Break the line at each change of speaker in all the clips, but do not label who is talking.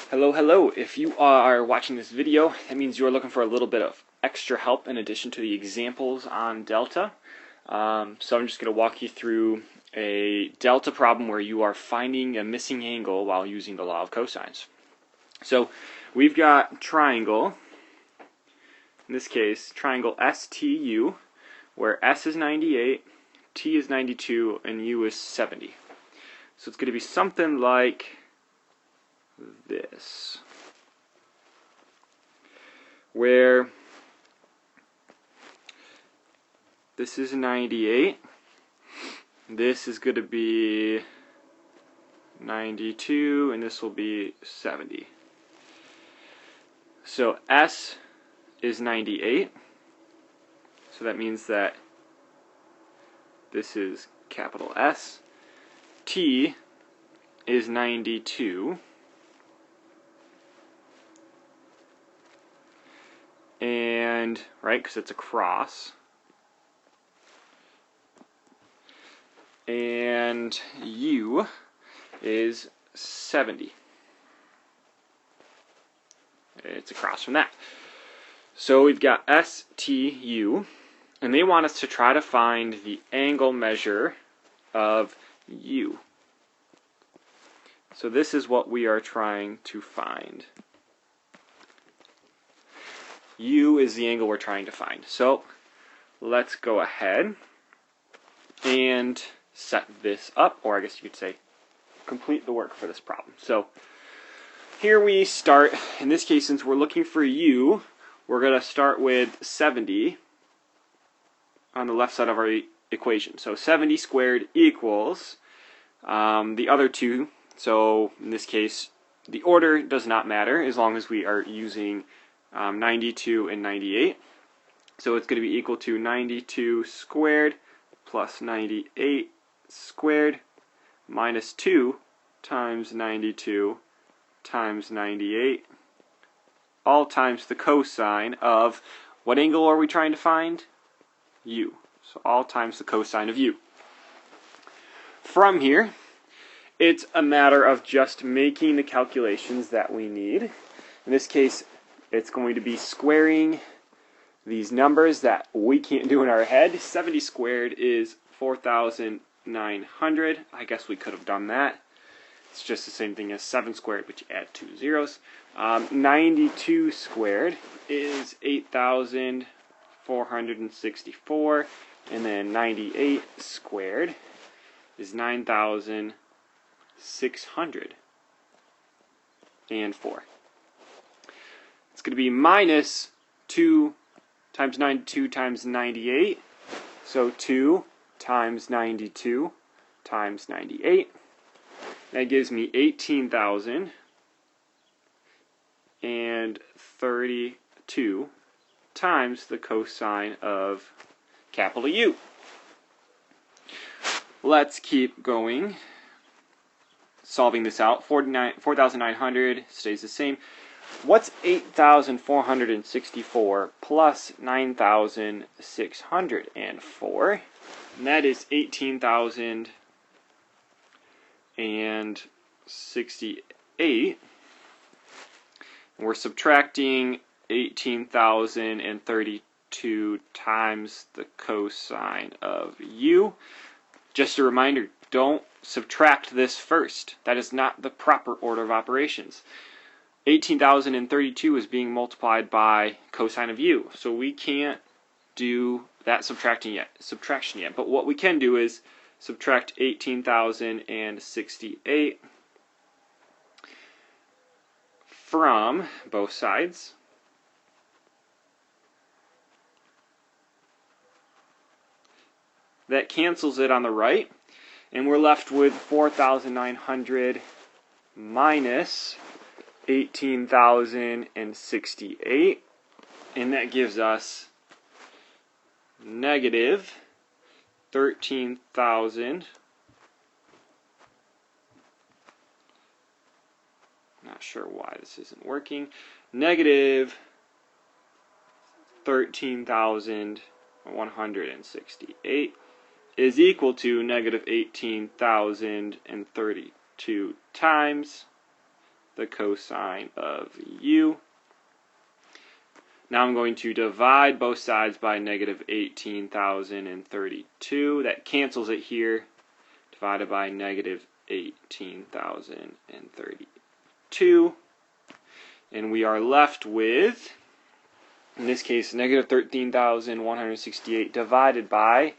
Hello, hello. If you are watching this video, that means you're looking for a little bit of extra help in addition to the examples on delta. So I'm just going to walk you through a delta problem where you are finding a missing angle while using the law of cosines. So we've got triangle, in this case triangle STU, where S is 98, T is 92, and U is 70. So it's going to be something like this, where this is 98, this is going to be 92, and this will be 70. So S is 98, so that means that this is capital S. T is 92, and right, because it's a cross, and U is 70. It's across from that. So we've got STU, and they want us to try to find the angle measure of U. So this is what we are trying to find. U is the angle we're trying to find. So let's go ahead and set this up, or I guess you could say complete the work for this problem. So here we start. In this case, since we're looking for U, we're going to start with 70 on the left side of our equation. So 70 squared equals the other two. So in this case, the order does not matter as long as we are using 92 and 98. So it's going to be equal to 92 squared plus 98 squared minus 2 times 92 times 98, all times the cosine of what angle are we trying to find? U. So all times the cosine of U. From here, it's a matter of just making the calculations that we need. In this case, it's going to be squaring these numbers that we can't do in our head. 70 squared is 4,900. I guess we could have done that. It's just the same thing as 7 squared, which you add 2 zeros. 92 squared is 8,464. And then 98 squared is 9,604. It's going to be minus 2 times 92 times 98. So 2 times 92 times 98. That gives me 18,032 times the cosine of capital U. Let's keep going, solving this out. 4,900 stays the same. What's 8,464 plus 9,604? And that is 18,068. We're subtracting 18,032 times the cosine of U. Just a reminder, don't subtract this first. That is not the proper order of operations. 18,032 is being multiplied by cosine of U, so we can't do that subtraction yet. But what we can do is subtract 18,068 from both sides. That cancels it on the right, and we're left with 4,900 minus 18,068, and that gives us negative 13,000. Not sure why this isn't working. Negative 13,168 is equal to negative 18,032 times the cosine of u. Now I'm going to divide both sides by negative 18,032. That cancels it here. Divided by negative 18,032. And we are left with, in this case, negative 13,168 divided by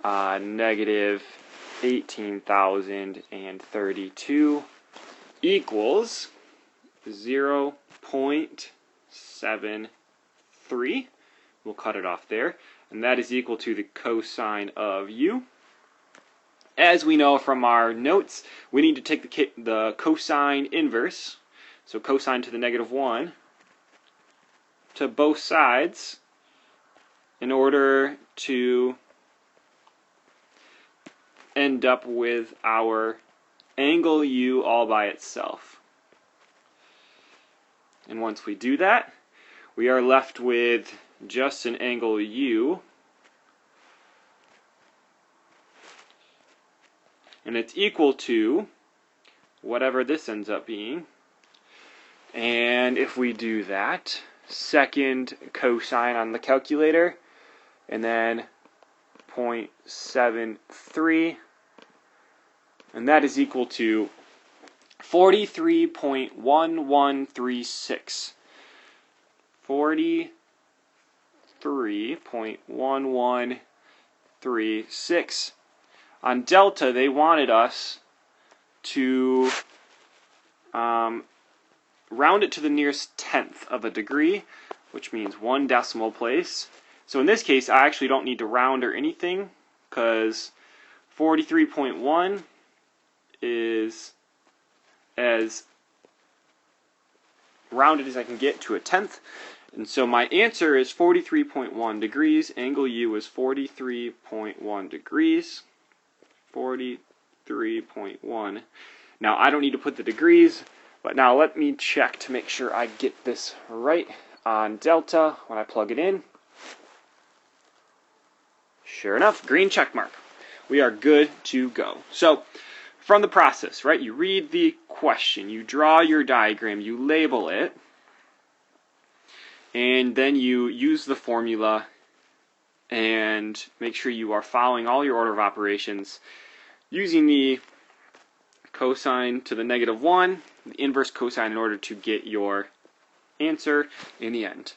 negative 18,032 equals 0.73. We'll cut it off there. And that is equal to the cosine of u. As we know from our notes, we need to take the cosine inverse, so cosine to the negative 1, to both sides in order to end up with our angle u all by itself. And once we do that, we are left with just an angle u, and it's equal to whatever this ends up being. And if we do that, second cosine on the calculator, and then 0.73, and that is equal to 43.1136. 43.1136. On delta, they wanted us to round it to the nearest tenth of a degree, which means 1 decimal place. So in this case, I actually don't need to round or anything, because 43.1 is as rounded as I can get to a tenth. And so my answer is 43.1 degrees. Angle u is 43.1 degrees. 43.1. Now I don't need to put the degrees, but now let me check to make sure I get this right on delta when I plug it in. Sure enough, green check mark. We are good to go. So from the process, right, you read the question, you draw your diagram, you label it, and then you use the formula and make sure you are following all your order of operations using the cosine to the negative 1, the inverse cosine, in order to get your answer in the end.